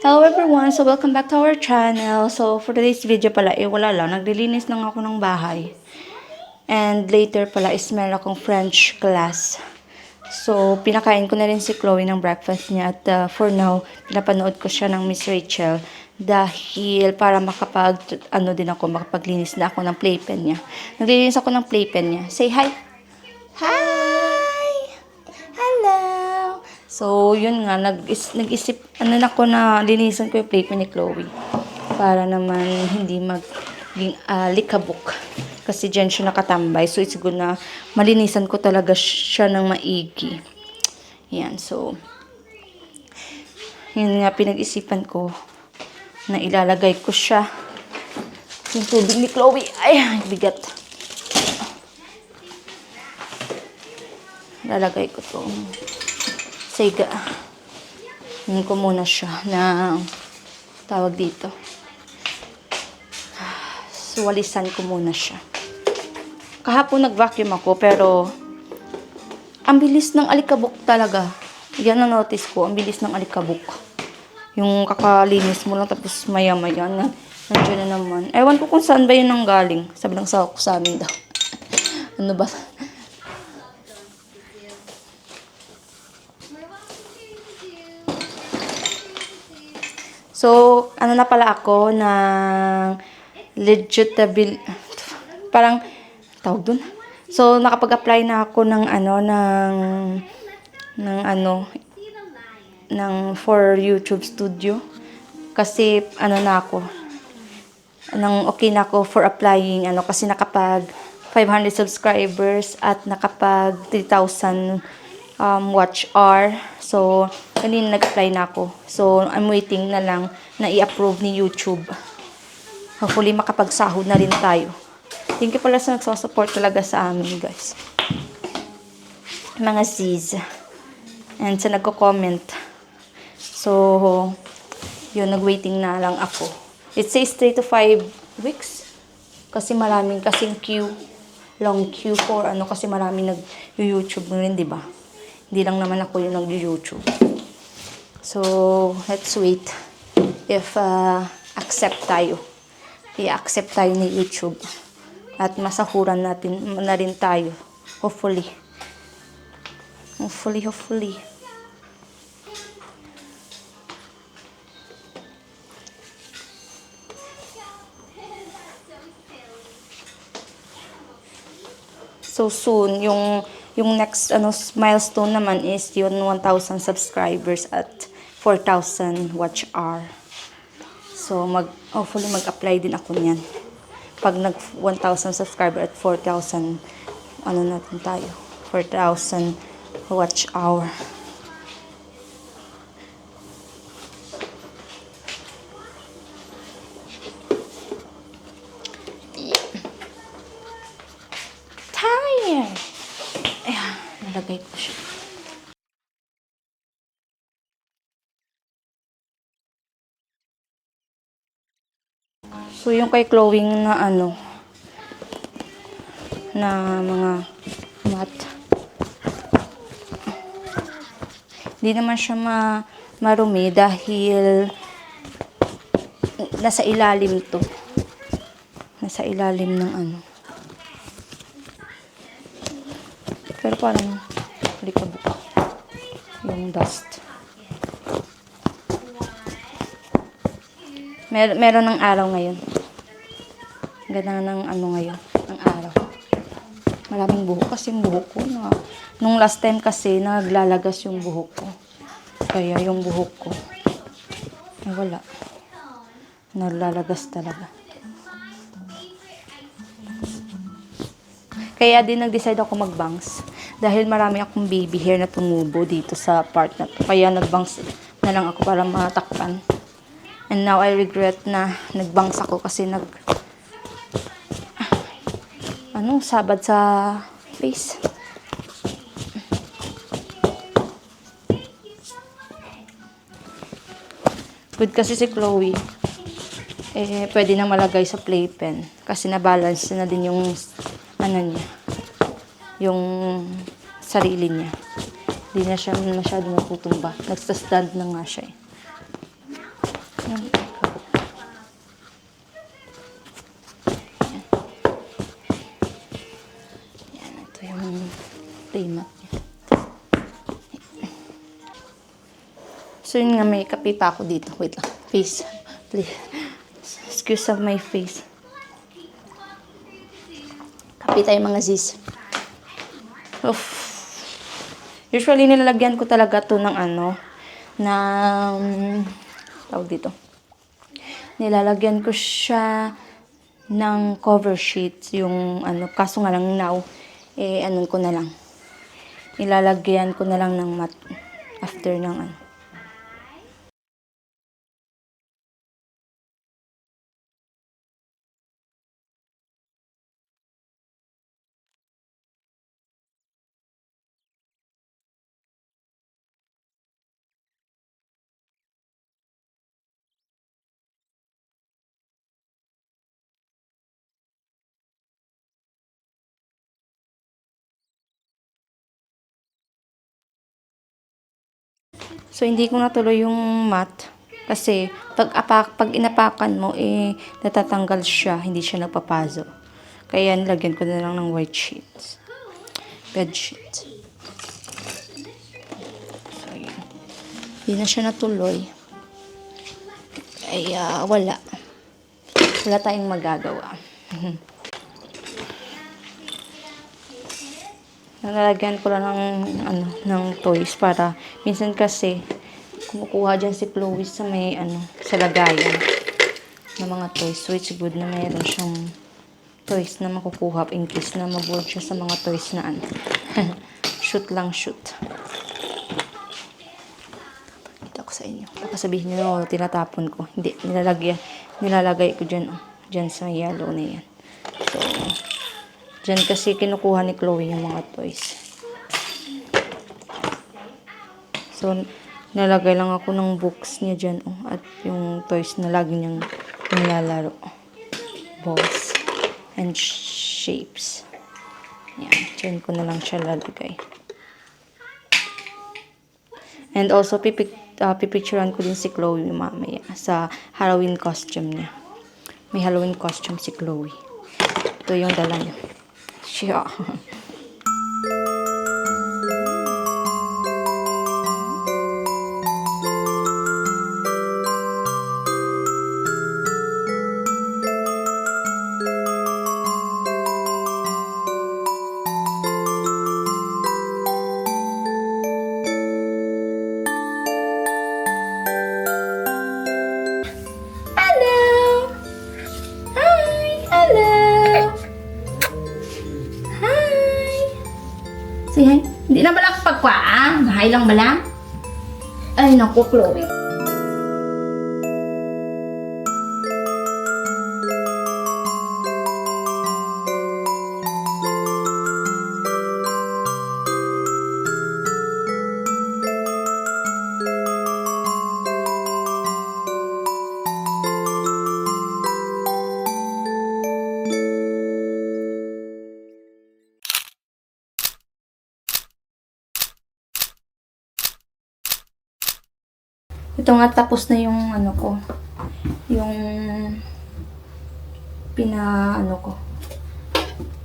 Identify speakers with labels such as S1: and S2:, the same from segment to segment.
S1: Hello everyone! So welcome back to our channel. So for today's video pala, wala lang. Naglilinis lang ako ng bahay. And later pala is meron akong French class. So pinakain ko na rin si Chloe ng breakfast niya. At for now, pinapanood ko siya ng Miss Rachel. Dahil para makapaglinis na ako ng playpen niya. Naglilinis ako ng playpen niya. Say hi! Hi! Hello! So, yun nga, nag-isip, ako na linisan ko yung playpen ni Chloe. Para naman hindi maging likabok. Kasi dyan siya nakatambay. So, it's good na malinisan ko talaga siya ng maigi. Yan, so, yun nga, pinag-isipan ko na ilalagay ko siya. Yung tubig ni Chloe, ay, bigat. Lalagay ko to. Siga. Yun ko muna siya na tawag dito. Suwalisan ko muna siya. Kahapon nag-vacuum ako pero ang bilis ng alikabok talaga. Yan ang notice ko. Ang bilis ng alikabok. Yung kakalinis mo lang tapos maya-maya nandiyan na naman. Ewan ko kung saan ba yun nanggaling. Sabi ng sawa ko sa amin daw. Ano ba? So, ano na pala ako ng parang tawag dun. So, nakapag-apply na ako ng for YouTube Studio. Kasi, okay na ako for applying, kasi nakapag 500 subscribers at nakapag 3,000 watch hour. So, kanina nag-apply na ako. So, I'm waiting na lang na i-approve ni YouTube. Hopefully, makapagsahod na rin tayo. Thank you pala sa nagsusupport talaga sa amin, guys. Mga sis. And sa nagko-comment. So, yun, nag-waiting na lang ako. It says 3 to 5 weeks. Kasi maraming kasing queue. Long queue for kasi maraming nag-YouTube rin, di ba? Hindi lang naman ako yung nag-YouTube. So, let's wait if accept tayo. I-accept tayo ni YouTube. At masahuran natin na rin tayo. Hopefully. Hopefully. So soon, yung next milestone naman is yun 1,000 subscribers at 4,000 watch hour. So hopefully mag-apply din ako niyan. Pag nag 1,000 subscriber at 4,000 natin tayo. 4,000 watch hour. Tired. Ayan, nalagay ko siya. So, yung kay Chloe na na mga mat. Hindi naman siya marumi dahil nasa ilalim to. Nasa ilalim ng Pero parang likabok yung dust. Meron ng araw ngayon. Ganda ng ngayon, ng araw. Maraming buhok kasi yung buhok ko nung last time kasi naglalagas yung buhok ko. Kaya yung buhok ko wala. Naglalagas talaga. Kaya din nag-decide ako mag-bangs dahil marami akong baby hair na tumubo dito sa part na to. Kaya nag-bangs na lang ako para matakpan. And now, I regret na nagbangs ako kasi sabad sa face. Good kasi si Chloe. Pwede na malagay sa playpen. Kasi na-balance na din yung, niya. Yung sarili niya. Hindi na siya masyadong natutumba. Nagsa-stand na nga siya Yan, ito yung playmat niya. So, yun nga, may kape pa ako dito. Wait lang. Face. Please. Excuse of my face. Kape tayo mga sis. Oof. Usually, nilalagyan ko talaga to ng tawag dito. Nilalagyan ko siya ng cover sheet. Yung kaso nga lang now, ko na lang. Nilalagyan ko na lang ng mat after ng So, hindi ko natuloy yung mat. Kasi, pag inapakan mo, natatanggal siya. Hindi siya nagpapazo. Kaya, nilagyan ko na lang ng white sheets. Bed sheet. So, yun. Hindi na siya natuloy. Ay, wala. Wala tayong magagawa. Nalalagyan ko lang ng toys para minsan kasi kumukuha dyan si Chloe sa may sa lagayan ng mga toys. So it's good na mayroon siyang toys na makukuha in case na maboard siya sa mga toys na shoot lang shoot. Kita ko sa inyo. Baka sabihin nyo, tinatapon ko. Hindi, nilalagay ko dyan, dyan sa yellow na yan. So, dyan kasi kinukuha ni Chloe yung mga toys. So, nalagay lang ako ng books niya dyan. At yung toys na lagi niyang nilalaro. Balls. And shapes. Yan. Dyan ko na lang siya lalagay. And also, pipicturean ko din si Chloe mamaya sa Halloween costume niya. May Halloween costume si Chloe. Ito yung dala niya. Siya. Say hi. Hindi na bala pagkwaan. Hi lang bala. Ay, naku, Chloe. Ito nga, tapos na yung ko. Yung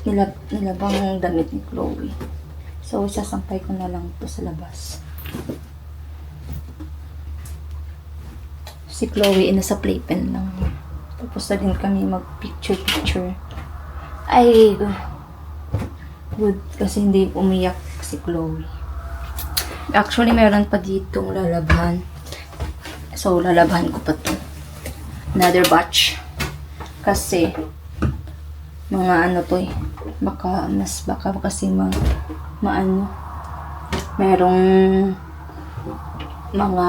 S1: nilabang damit ni Chloe. So, sasampay ko na lang ito sa labas. Si Chloe, nasa playpen lang. Tapos na din kami mag-picture-picture. Ay, good. Kasi hindi umiyak si Chloe. Actually, meron pa ditong lalabhan. So, lalabhan ko pa to. Another batch. Kasi, mga to baka kasi merong mga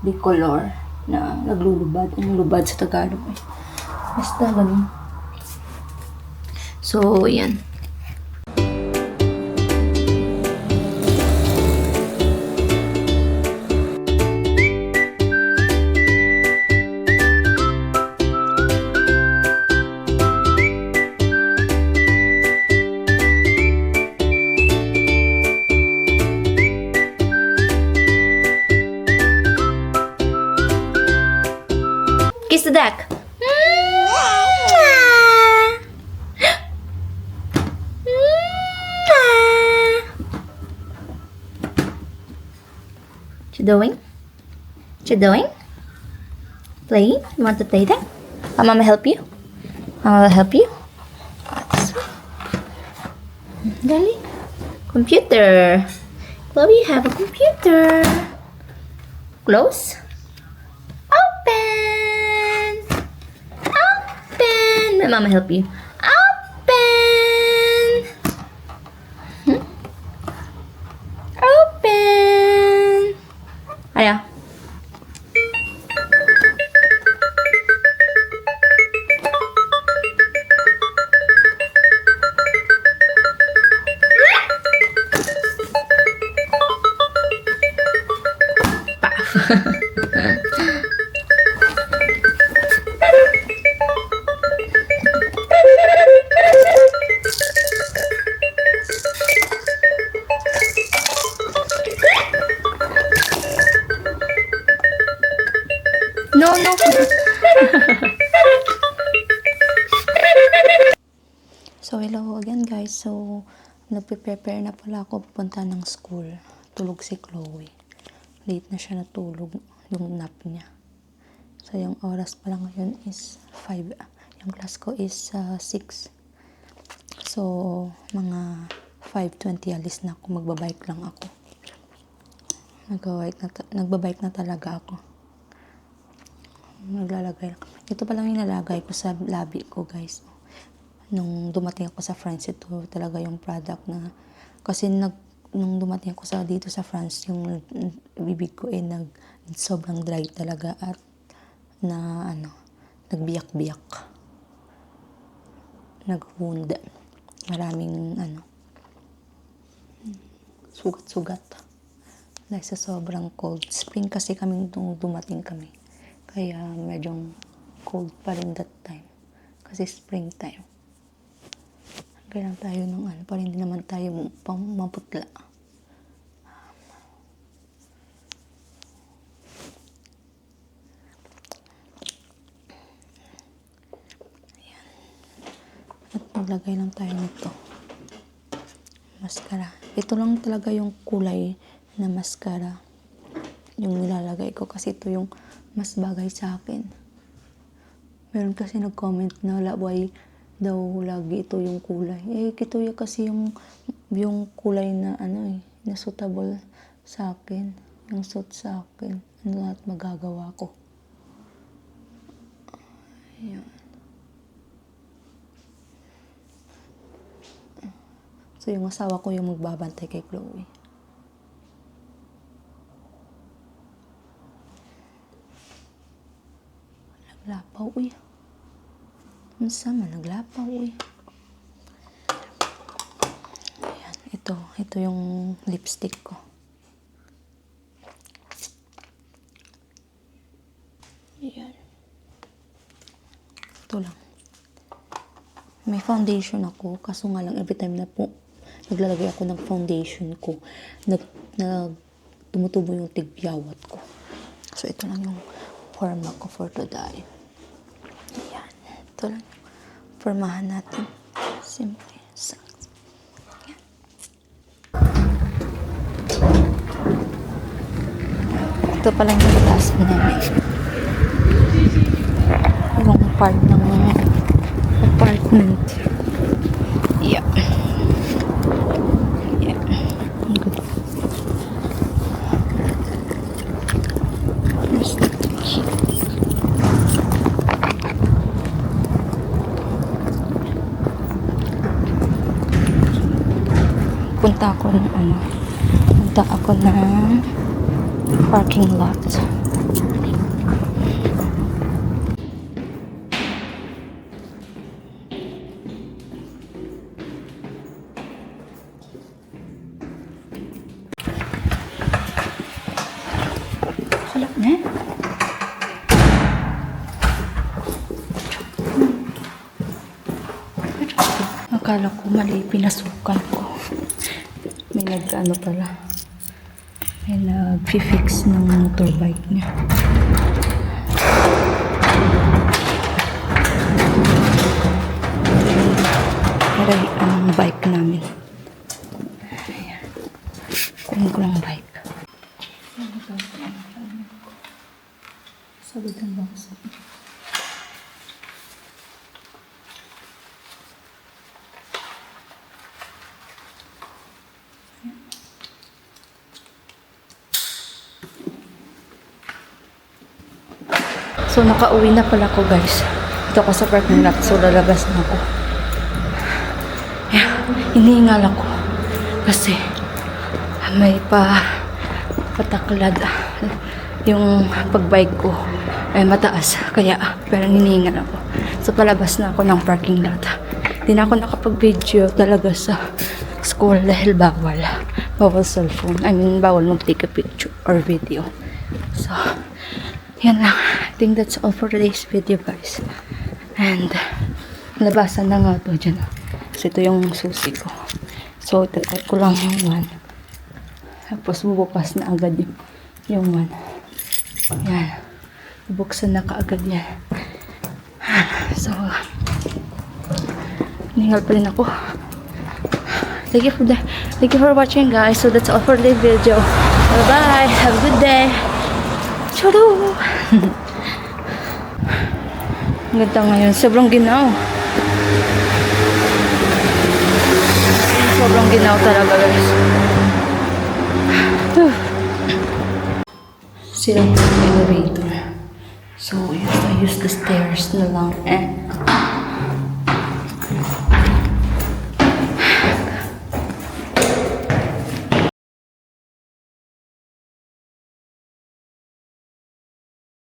S1: bicolor na naglulubad. Ang lubad sa Tagalog basta ganun. So, yan. Kiss the duck. What you doing? What you doing? Playing? You want to play that? Mama help you? Mama will help you? Dali. Computer. Chloe, you have a computer. Close. Open. Open. May mama help you? Open. Open. Ano? No, no. So, hello again guys. So, nagpe-prepare na pala ako pupunta ng school. Tulog si Chloe. Late na siya natulog yung nap niya. So, yung oras pala ngayon is 5. Yung class ko is 6. So, mga 5:20 alis na ako. Magbabike lang ako. Nagbabike na talaga ako. Naglalagay lang. Ito pa lang yung nalagay ko sa labi ko, guys. Nung dumating ako sa France, ito talaga yung product na, kasi nung dumating ako dito sa France, yung bibig ko sobrang dry talaga at nagbiyak-biyak. Nag-wound. Maraming sugat-sugat. Dahil sa sobrang cold. Spring kasi kami nung dumating kami. Kaya medyo cold pa rin that time. Kasi springtime. Kaya lang tayo para hindi naman tayo maputla. Ayan. At maglagay lang tayo nito. Mascara. Ito lang talaga yung kulay na mascara. Yung nilalagay ko kasi ito yung mas bagay sa akin. Meron kasi nag-comment na why daw lagi ito yung kulay. Ito yung kasi yung kulay na na suitable sa akin. Yung suit sa akin. Ano at magagawa ko. Ayan. So yung asawa ko yung magbabantay kay Chloe. Naglapaw, uy. Ang sama, naglapaw, uy. Ayan, ito yung lipstick ko. Ayan. Ito lang. May foundation ako, kaso nga lang every time na po naglalagay ako ng foundation ko, tumutubo yung tigyawat ko. So, ito lang yung forma ko for today. Ayan. Ito lang yung formahan natin. Simple. Ayan. Ito pa lang yung taas namin. Yung part ng apartment. Yeah. Yeah. Good. Here's the key. Punta ako ng parking lot. Halap na. Akala ko mali, pinasukan ko. May pala. May nag-fix ng motorbike niya. ang bike namin. Ayan. Kunin ko lang bike. Sabit ang box. So, nakauwi na pala ko, guys. Ito ako sa parking lot. So, lalabas na ako. Yeah, hinihingal ako. Kasi, may pataklad. Yung pagbike ko ay mataas. Kaya, parang hinihingal ako. So, palabas na ako ng parking lot. Hindi na ako nakapag-video talaga sa school dahil bawal. Bawal cellphone. I mean, bawal mag-take a picture or video. So, yan lang. I think that's all for today's video, guys. And, labasan na nga to dyan. Kasi ito yung susi ko. So, itatry ko lang yung 1. Tapos, bubukas na agad yung 1. Yan. Bubuksan na kaagad yan. So, ningal pa rin ako. Thank you for watching, guys. So, that's all for today's video. Bye-bye. Have a good day. Charo! Ang ganda ngayon. Sobrang ginaw. Sobrang ginaw talaga, guys. Sila yung elevator. So, I use the stairs na lang.